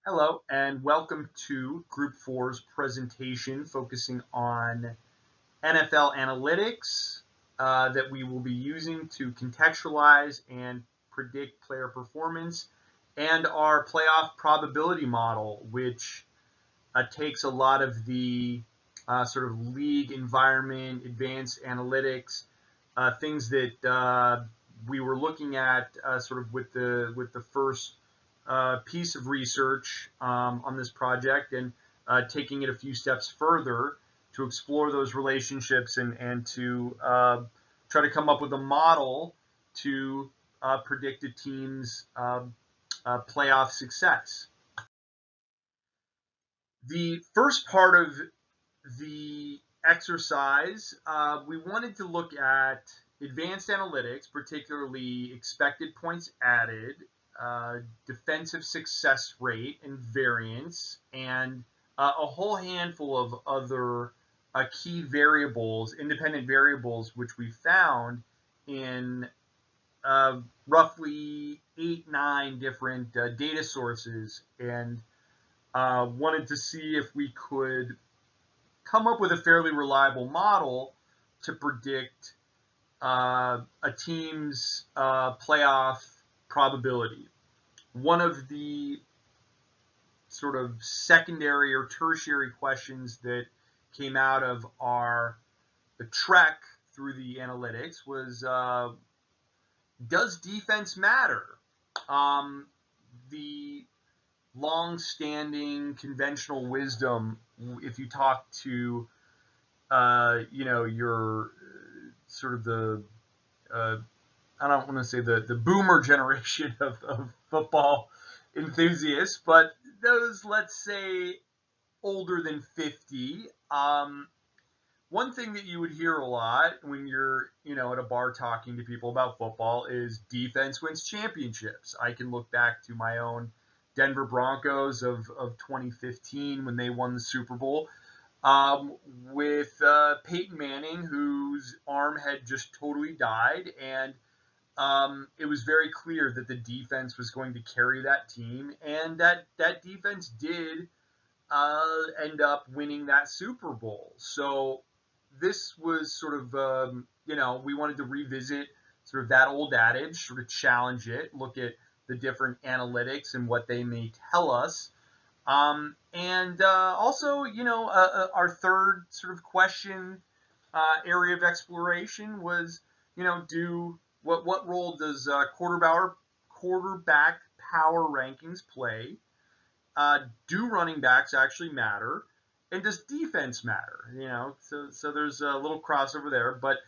Hello, and welcome to Group 4's presentation focusing on NFL analytics that we will be using to contextualize and predict player performance, and our playoff probability model, which takes a lot of the sort of league environment, advanced analytics, things that we were looking at sort of with the first piece of research on this project, and taking it a few steps further to explore those relationships and to try to come up with a model to predict a team's playoff success. The first part of the exercise, we wanted to look at advanced analytics, particularly expected points added, defensive success rate and variance, and a whole handful of other key variables, independent variables, which we found in roughly 8, 9 different data sources, and wanted to see if we could come up with a fairly reliable model to predict a team's playoff probability. One of the sort of secondary or tertiary questions that came out of our the trek through the analytics was, does defense matter? The long-standing conventional wisdom, if you talk to your sort of the I don't want to say the boomer generation of football enthusiasts, but those, let's say, older than 50. One thing that you would hear a lot when you're, at a bar talking to people about football is defense wins championships. I can look back to my own Denver Broncos of 2015 when they won the Super Bowl, with Peyton Manning, whose arm had just totally died, and it was very clear that the defense was going to carry that team, and that defense did end up winning that Super Bowl. So this was sort of, we wanted to revisit sort of that old adage, sort of challenge it, look at the different analytics and what they may tell us. And also, our third sort of question area of exploration was, what role does quarterback power rankings play? Do running backs actually matter? And does defense matter? So there's a little crossover there, but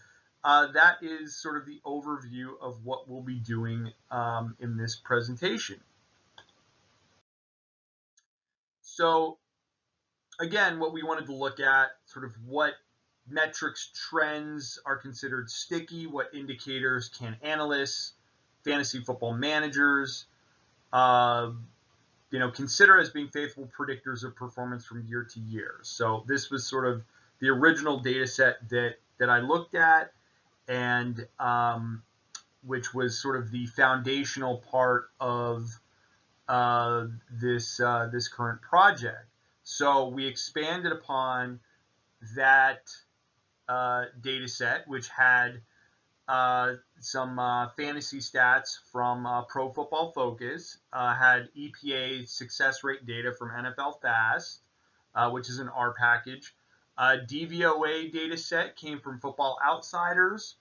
that is sort of the overview of what we'll be doing in this presentation. So again, what we wanted to look at, sort of what metrics trends are considered sticky, what indicators can analysts, fantasy football managers, consider as being faithful predictors of performance from year to year. So this was sort of the original data set that I looked at, and which was sort of the foundational part of this current project. So we expanded upon that data set, which had some fantasy stats from Pro Football Focus, had EPA success rate data from NFL Fast, which is an R package. DVOA data set came from Football Outsiders.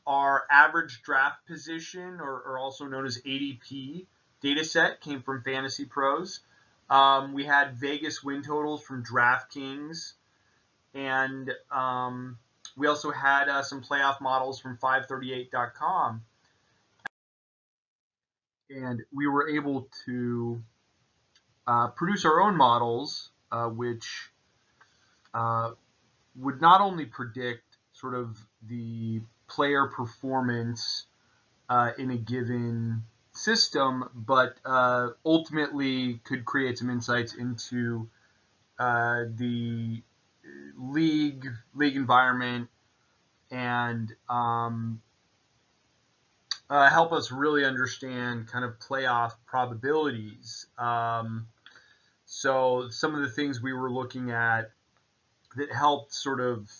Our average draft position, or also known as ADP data set, came from Fantasy Pros. We had Vegas win totals from DraftKings, and we also had some playoff models from 538.com. And we were able to produce our own models, which would not only predict sort of the player performance in a given system, but ultimately could create some insights into the league environment, and help us really understand kind of playoff probabilities. So some of the things we were looking at that helped sort of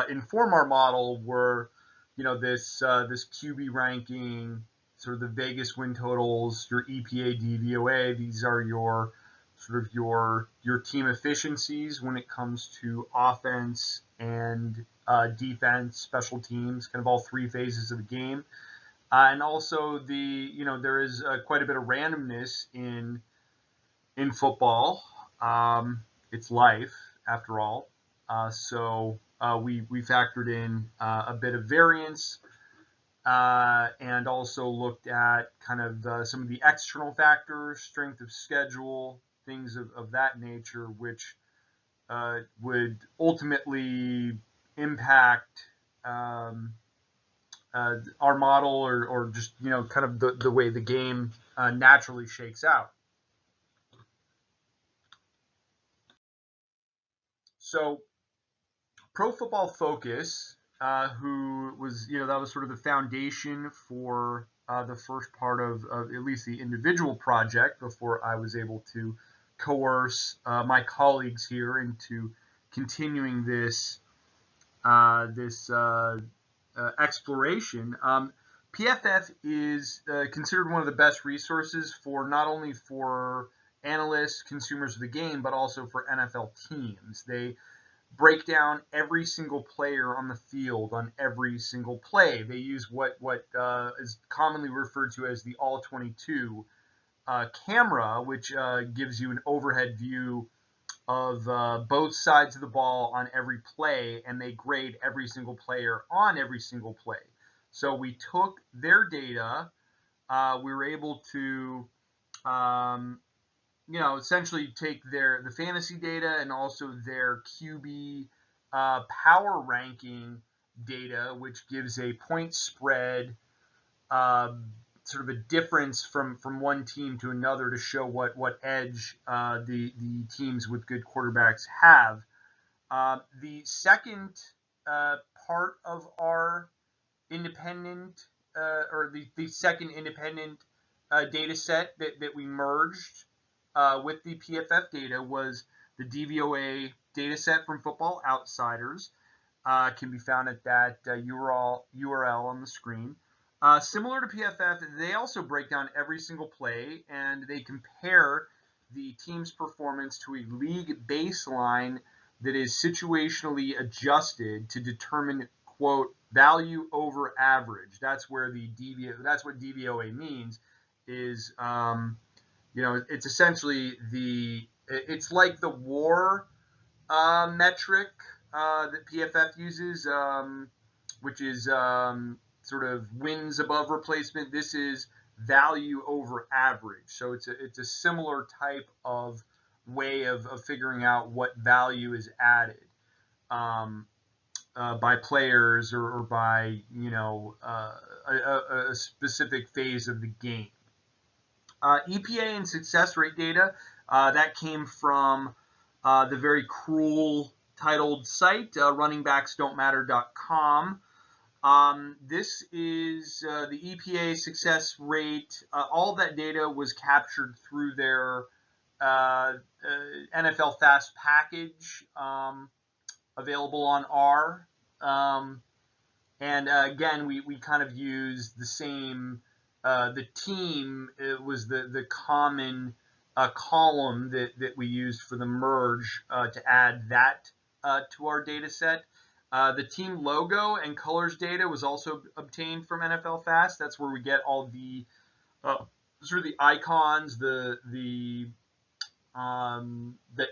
inform our model were, this QB ranking, sort of the Vegas win totals, your EPA, DVOA. These are your sort of your team efficiencies when it comes to offense and defense, special teams, kind of all three phases of the game. And also there is quite a bit of randomness in football. It's life, after all. We factored in a bit of variance, and also looked at kind of some of the external factors, strength of schedule, things of that nature, which would ultimately impact our model, or just kind of the way the game naturally shakes out. So Pro Football Focus, who was, that was sort of the foundation for the first part of at least the individual project before I was able to coerce my colleagues here into continuing this exploration. PFF is considered one of the best resources for not only for analysts, consumers of the game, but also for NFL teams. They break down every single player on the field on every single play. They use what is commonly referred to as the All 22 camera, which gives you an overhead view of both sides of the ball on every play, and they grade every single player on every single play. So we took their data. We were able to essentially take the fantasy data and also their QB power ranking data, which gives a point spread, sort of a difference from one team to another to show what edge the teams with good quarterbacks have. The second part of our independent, or the second independent data set that we merged with the PFF data was the DVOA data set from Football Outsiders. Can be found at that URL on the screen. Similar to PFF, they also break down every single play, and they compare the team's performance to a league baseline that is situationally adjusted to determine, quote, value over average. That's what DVOA means, is it's essentially it's like the WAR metric that PFF uses, which is sort of wins above replacement. This is value over average. So it's a similar type of way of figuring out what value is added by players, or by a specific phase of the game. EPA and success rate data, that came from the very cruel titled site, runningbacksdon'tmatter.com. This is the EPA success rate. All that data was captured through their NFL Fast package, available on R. And again, we kind of used the same. The team, it was the common column that we used for the merge to add that to our data set. The team logo and colors data was also obtained from NFL Fast. That's where we get all the sort of the icons, the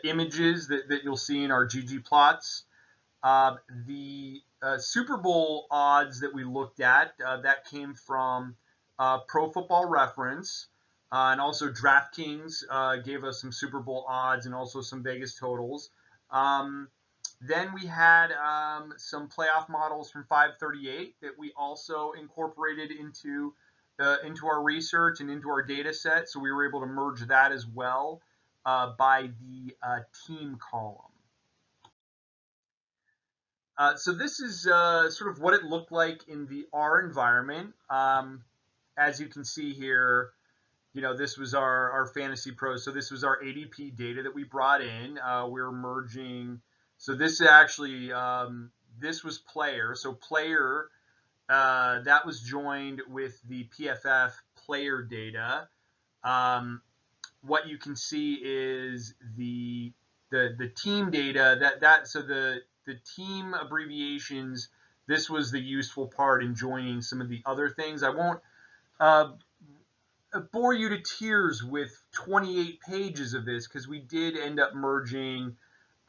images that you'll see in our GG plots. The Super Bowl odds that we looked at, that came from Pro Football Reference, and also DraftKings gave us some Super Bowl odds and also some Vegas totals. Then we had some playoff models from 538 that we also incorporated into our research and into our data set. So we were able to merge that as well by the team column. So this is sort of what it looked like in the R environment. As you can see here, this was our Fantasy Pros. So this was our ADP data that we brought in. We're merging. So this actually, this was player. So player, that was joined with the PFF player data. What you can see is the team data. So the team abbreviations. This was the useful part in joining some of the other things. I won't bore you to tears with 28 pages of this because we did end up merging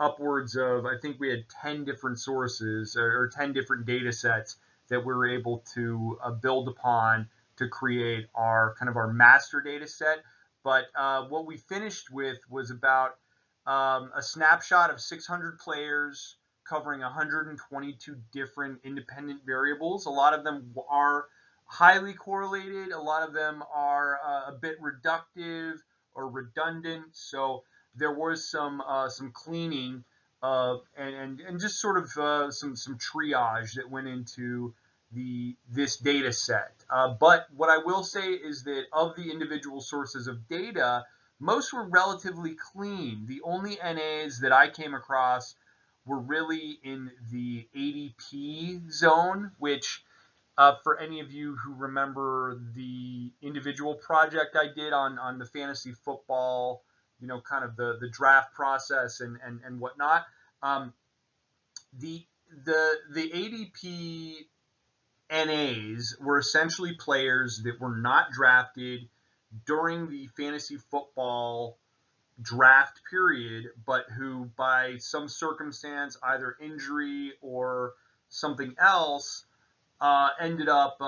upwards of, I think we had 10 different sources or 10 different data sets that we were able to build upon to create our kind of our master data set. But what we finished with was about a snapshot of 600 players covering 122 different independent variables. A lot of them are highly correlated. A lot of them are a bit reductive or redundant. So there was some cleaning and just sort of some triage that went into this data set. But what I will say is that of the individual sources of data, most were relatively clean. The only NAs that I came across were really in the ADP zone, which for any of you who remember the individual project I did on the fantasy football, kind of the draft process and whatnot, the ADP NAs were essentially players that were not drafted during the fantasy football draft period, but who by some circumstance, either injury or something else, ended up,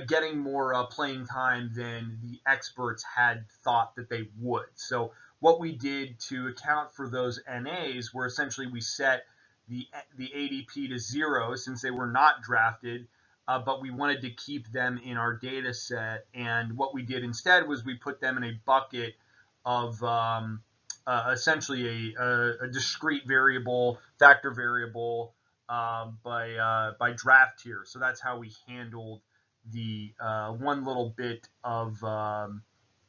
getting more playing time than the experts had thought that they would. So what we did to account for those NAs were essentially we set the ADP to 0 since they were not drafted, but we wanted to keep them in our data set. And what we did instead was we put them in a bucket of essentially a discrete variable, factor variable, by draft tier. So that's how we handled the one little bit of the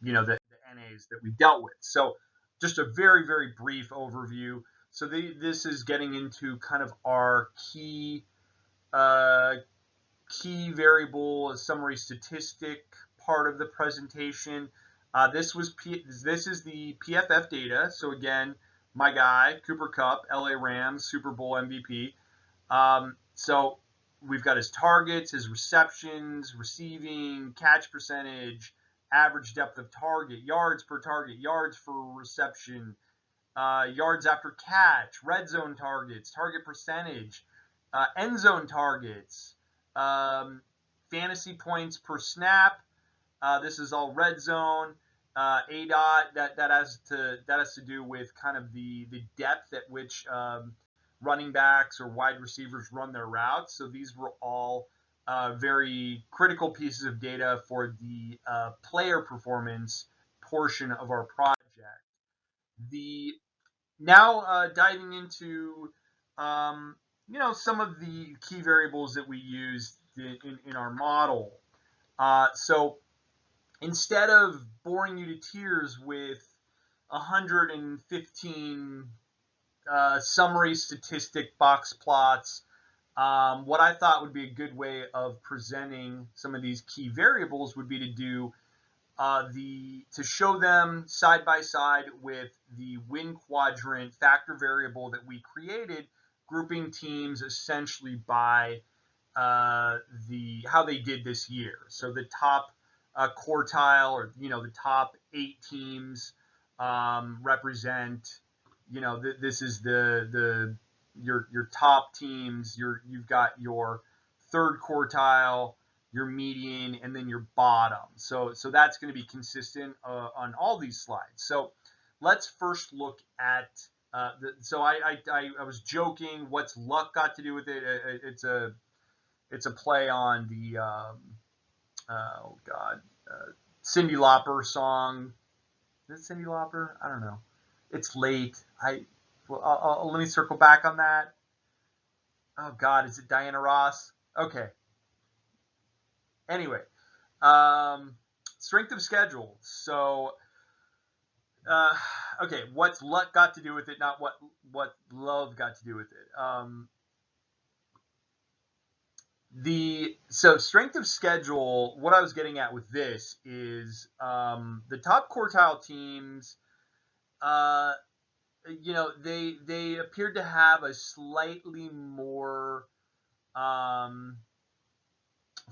NAs that we dealt with. So just a very, very brief overview. So this is getting into kind of our key variable summary statistic part of the presentation. This is the PFF data. So again, my guy Cooper Kupp, LA Rams, Super Bowl MVP. So we've got his targets, his receptions, receiving, catch percentage, average depth of target, yards per target, yards for reception, yards after catch, red zone targets, target percentage, end zone targets, fantasy points per snap. This is all red zone. ADOT, that has to do with kind of the depth at which running backs or wide receivers run their routes. So these were all very critical pieces of data for the player performance portion of our project. Now diving into some of the key variables that we used in our model. So instead of boring you to tears with 115 summary statistic box plots, what I thought would be a good way of presenting some of these key variables would be to do to show them side by side with the win quadrant factor variable that we created, grouping teams essentially by how they did this year. So the top quartile, or the top 8 teams represent. This is your top teams. You've got your third quartile, your median, and then your bottom. So that's going to be consistent on all these slides. So let's first look at. So I was joking. What's luck got to do with it? It's a play on the Cyndi Lauper song. Is it Cyndi Lauper? I don't know. It's late. Let me circle back on that. Oh God, is it Diana Ross? Okay. Anyway, Strength of schedule. So, okay, what's luck got to do with it? Not what love got to do with it. So strength of schedule. What I was getting at with this is the top quartile teams. Uh, they appeared to have a slightly more um,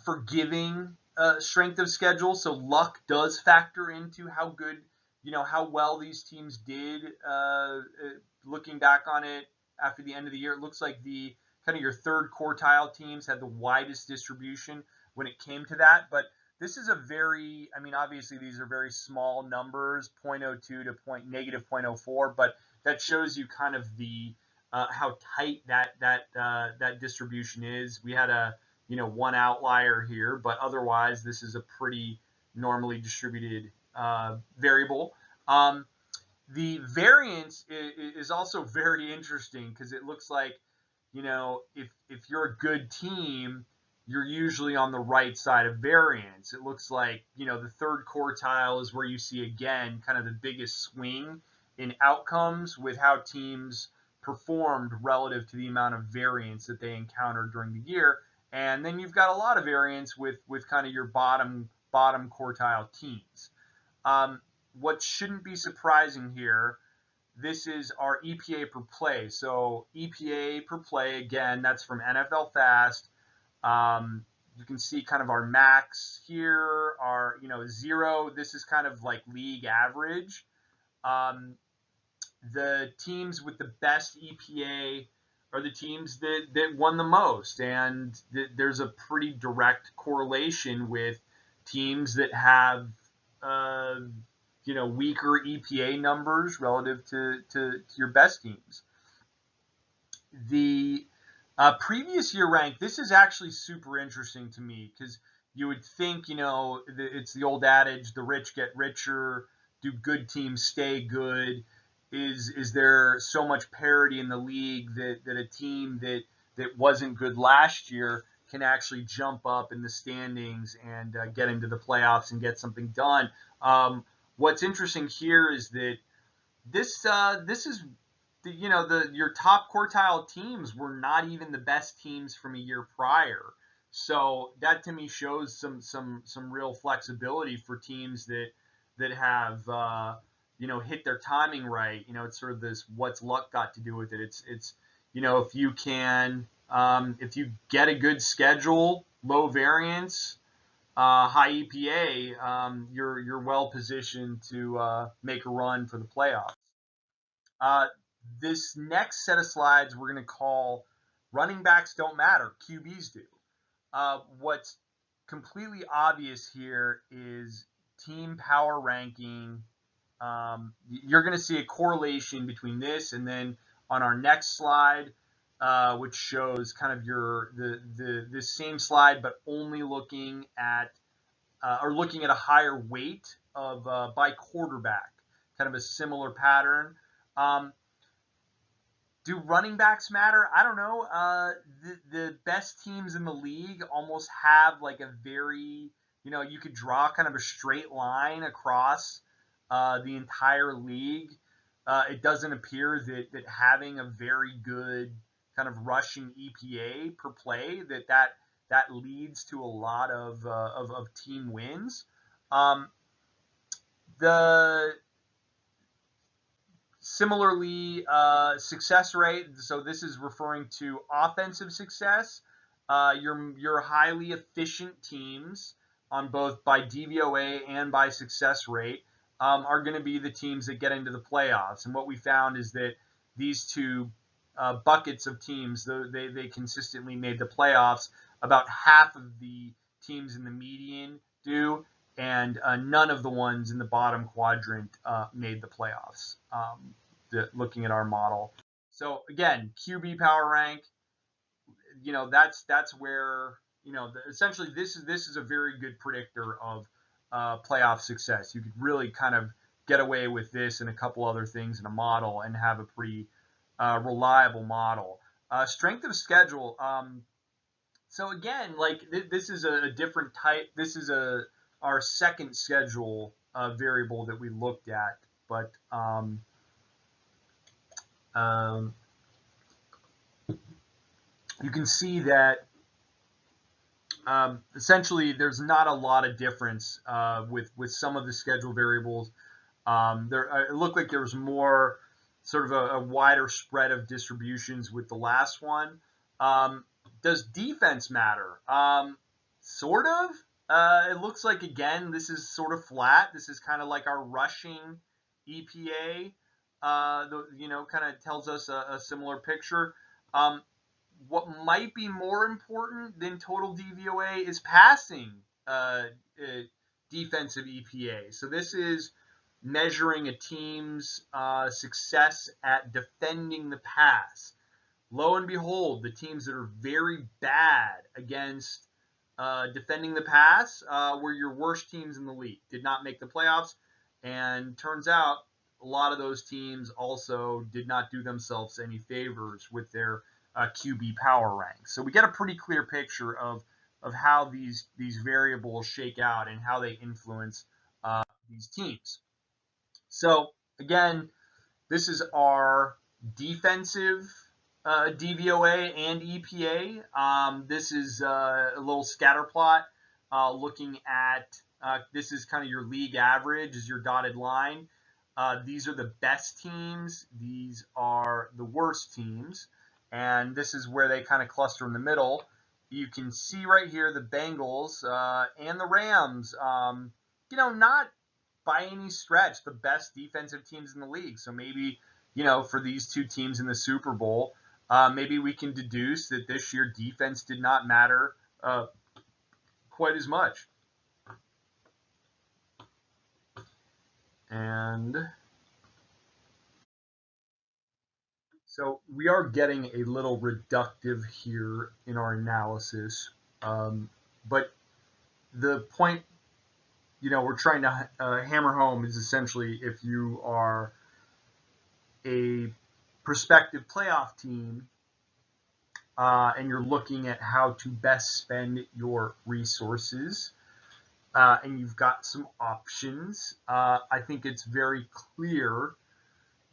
forgiving strength of schedule. So luck does factor into how good, how well these teams did. Looking back on it after the end of the year, it looks like the kind of your third quartile teams had the widest distribution when it came to that. But this is I mean, obviously these are very small numbers, zero point 0.02 to negative 0.04, but that shows you kind of the how tight that distribution is. We had one outlier here, but otherwise this is a pretty normally distributed variable. The variance is also very interesting because it looks like, if you're a good team, you're usually on the right side of variance. It looks like, the third quartile is where you see, again, kind of the biggest swing in outcomes with how teams performed relative to the amount of variance that they encountered during the year. And then you've got a lot of variance with kind of your bottom quartile teams. What shouldn't be surprising here, this is our EPA per play. So EPA per play, again, that's from NFL Fast. You can see kind of our max here, our 0. This is kind of like league average. The teams with the best EPA are the teams that won the most, and there's a pretty direct correlation with teams that have weaker EPA numbers relative to your best teams. The previous year rank, this is actually super interesting to me because you would think, it's the old adage, the rich get richer, do good teams stay good? Is there so much parity in the league that a team that wasn't good last year can actually jump up in the standings and get into the playoffs and get something done? What's interesting here is that this is your top quartile teams were not even the best teams from a year prior. So that to me shows some real flexibility for teams that have hit their timing right. It's sort of this what's luck got to do with it. It's if you can if you get a good schedule, low variance, high EPA, you're well positioned to make a run for the playoffs. This next set of slides we're going to call running backs don't matter, QBs do. What's completely obvious here is team power ranking. You're going to see a correlation between this and then on our next slide, which shows kind of this same slide, but only looking at a higher weight of by quarterback, kind of a similar pattern. Do running backs matter? I don't know. The best teams in the league almost have like a very, you could draw kind of a straight line across the entire league. It doesn't appear that having a very good kind of rushing EPA per play that leads to a lot of team wins. The Similarly, success rate. So this is referring to offensive success. Your highly efficient teams on both by DVOA and by success rate are going to be the teams that get into the playoffs. And what we found is that these two buckets of teams, they consistently made the playoffs. About half of the teams in the median do, and none of the ones in the bottom quadrant made the playoffs, looking at our model. So again, QB power rank, that's where, essentially this is a very good predictor of playoff success. You could really kind of get away with this and a couple other things in a model and have a pretty reliable model. Strength of schedule. So again, like this is a different type. This is our second schedule variable that we looked at. But you can see that essentially there's not a lot of difference with some of the schedule variables. It looked like there was more sort of a wider spread of distributions with the last one. Does defense matter? Sort of. It looks like, again, this is sort of flat. This is kind of like our rushing EPA. Kind of tells us a similar picture. What might be more important than total DVOA is passing defensive EPA. So this is measuring a team's success at defending the pass. Lo and behold, the teams that are very bad against defending the pass were your worst teams in the league. Did not make the playoffs, and turns out a lot of those teams also did not do themselves any favors with their QB power rank. So we get a pretty clear picture of how these variables shake out and how they influence these teams. So again, this is our defensive DVOA and EPA. This is a little scatter plot looking at, this is kind of your league average, is your dotted line. These are the best teams. These are the worst teams. And this is where they kind of cluster in the middle. You can see right here the Bengals and the Rams, not by any stretch the best defensive teams in the league. So maybe, for these two teams in the Super Bowl, maybe we can deduce that this year defense did not matter quite as much. And so we are getting a little reductive here in our analysis, but the point, we're trying to hammer home is essentially if you are a prospective playoff team and you're looking at how to best spend your resources and you've got some options, I think it's very clear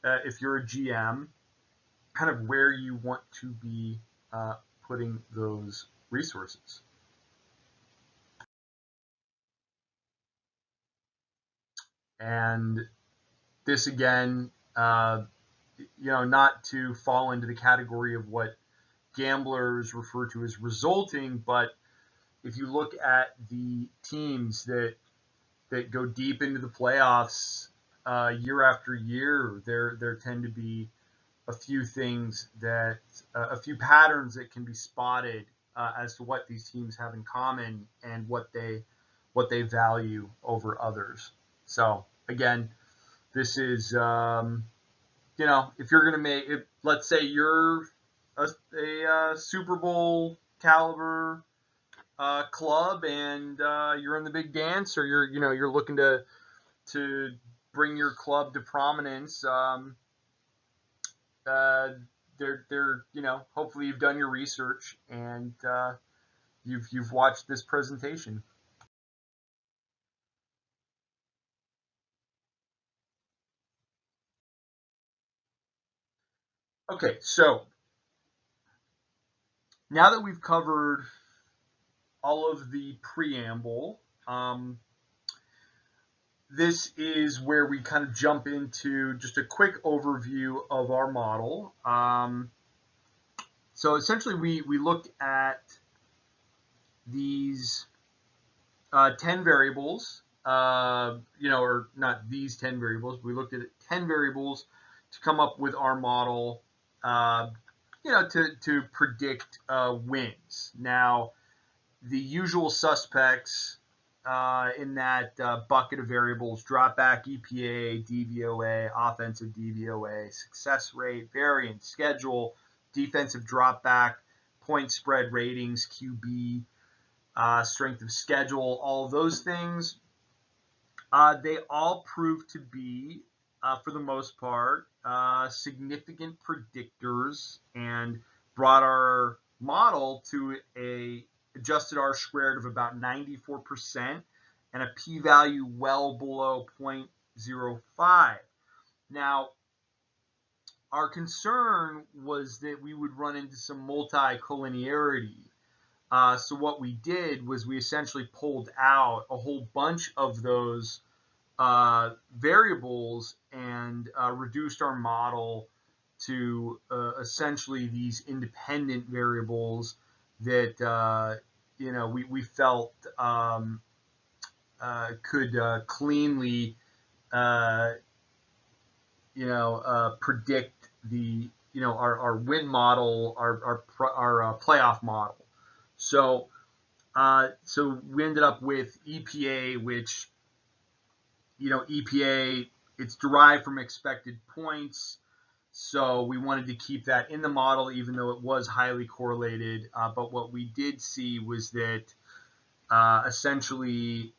if you're a GM kind of where you want to be putting those resources. And this again, not to fall into the category of what gamblers refer to as resulting, but if you look at the teams that go deep into the playoffs year after year, there tend to be a few things that a few patterns that can be spotted as to what these teams have in common and what they value over others. So again, this is if you're going to make, let's say you're a Super Bowl caliber club and you're in the big dance, or you're looking to bring your club to prominence. Hopefully you've done your research and you've watched this presentation. Okay, so now that we've covered all of the preamble, this is where we kind of jump into just a quick overview of our model. So essentially we looked at these 10 variables, or not these 10 variables. We looked at 10 variables to come up with our model, to predict wins. Now, the usual suspects in that bucket of variables: dropback, EPA, DVOA, offensive DVOA, success rate, variance, schedule, defensive dropback, point spread ratings, QB, strength of schedule, all of those things. They all prove to be, for the most part, significant predictors, and brought our model to a adjusted R squared of about 94%, and a p-value well below 0.05. Now, our concern was that we would run into some multi-collinearity. So what we did was we essentially pulled out a whole bunch of those variables and reduced our model to essentially these independent variables that we felt could cleanly predict the our win model, our playoff model. So we ended up with EPA, which EPA, it's derived from expected points. So we wanted to keep that in the model, even though it was highly correlated. But what we did see was that essentially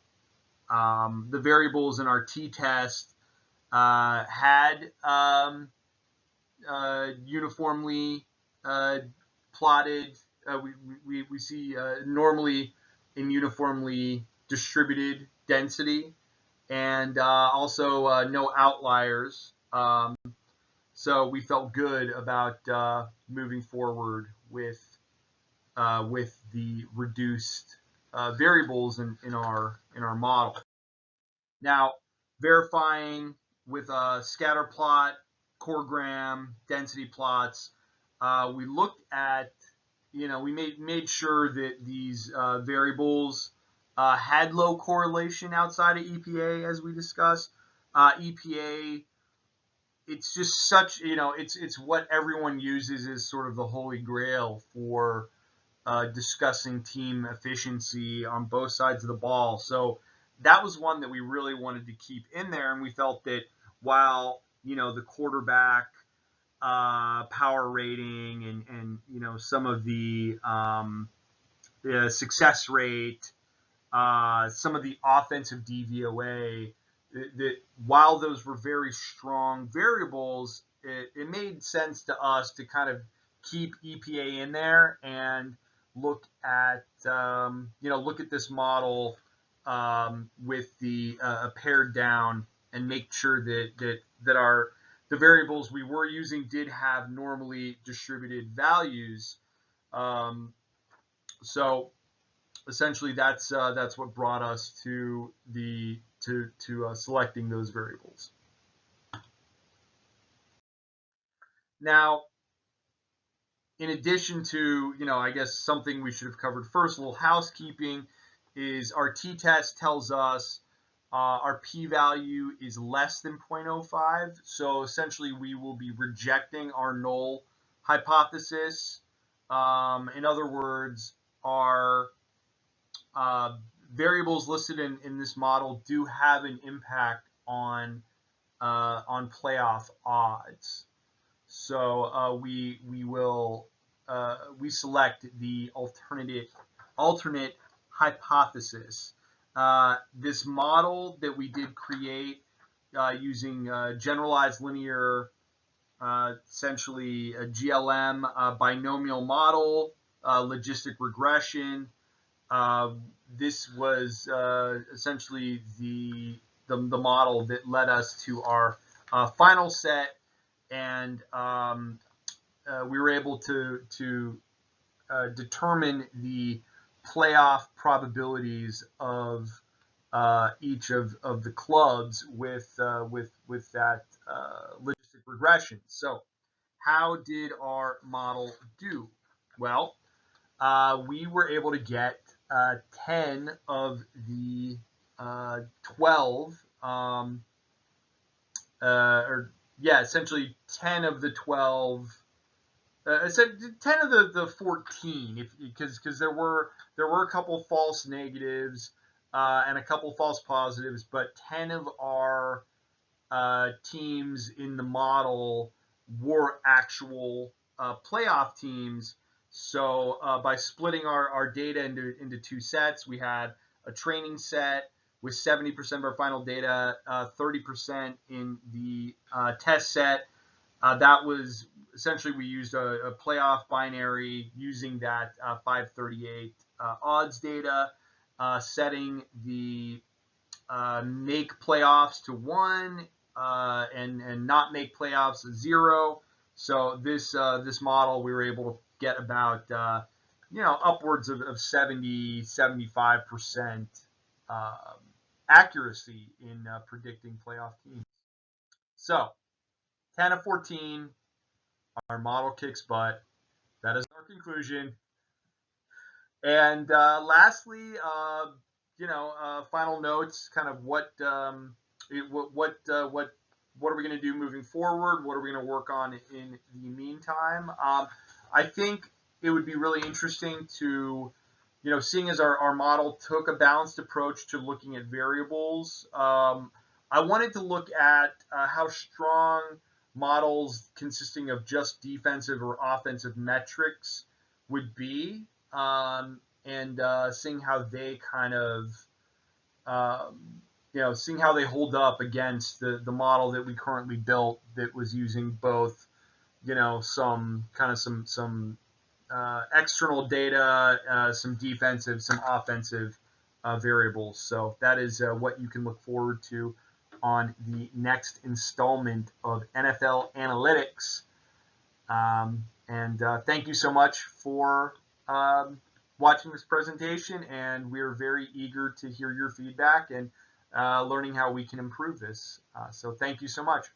the variables in our t-test had uniformly plotted. We see normally in uniformly distributed density, and also no outliers. So we felt good about moving forward with the reduced variables in our model. Now, verifying with a scatter plot, choregram, density plots, we looked at, we made sure that these variables had low correlation outside of EPA, as we discussed. EPA, it's just such, it's what everyone uses as sort of the holy grail for discussing team efficiency on both sides of the ball. So that was one that we really wanted to keep in there, and we felt that while the quarterback power rating and some of the success rate, some of the offensive DVOA, that while those were very strong variables, it made sense to us to kind of keep EPA in there and look at this model with the pared down, and make sure that the variables we were using did have normally distributed values. So essentially, that's what brought us to selecting those variables. Now, in addition to, I guess something we should have covered first, a little housekeeping, is our t-test tells us our p-value is less than 0.05. So essentially, we will be rejecting our null hypothesis. In other words, our variables listed in this model do have an impact on playoff odds. So we select the alternate hypothesis. This model that we did create using generalized linear, essentially a GLM binomial model, logistic regression. This was essentially the model that led us to our final set, and we were able to determine the playoff probabilities of each of the clubs with that logistic regression. So, how did our model do? Well, we were able to get 10 of the 12, essentially 10 of the 12. I said 10 of the 14, because there were a couple false negatives and a couple false positives, but 10 of our teams in the model were actual playoff teams. So by splitting our data into two sets, we had a training set with 70% of our final data, 30% in the test set. That was essentially, we used a playoff binary using that 538 odds data, setting the make playoffs to 1 and not make playoffs to 0. So this model, we were able to get about upwards of 70-75% accuracy in predicting playoff teams. So 10 of 14, our model kicks butt. That is our conclusion. And lastly, final notes, kind of what are we going to do moving forward? What are we going to work on in the meantime? I think it would be really interesting to, seeing as our model took a balanced approach to looking at variables, I wanted to look at how strong models consisting of just defensive or offensive metrics would be, and seeing how they kind of, seeing how they hold up against the model that we currently built that was using both, some external data, some defensive, some offensive variables. So that is what you can look forward to on the next installment of NFL Analytics. And thank you so much for watching this presentation, and we're very eager to hear your feedback and learning how we can improve this. So thank you so much.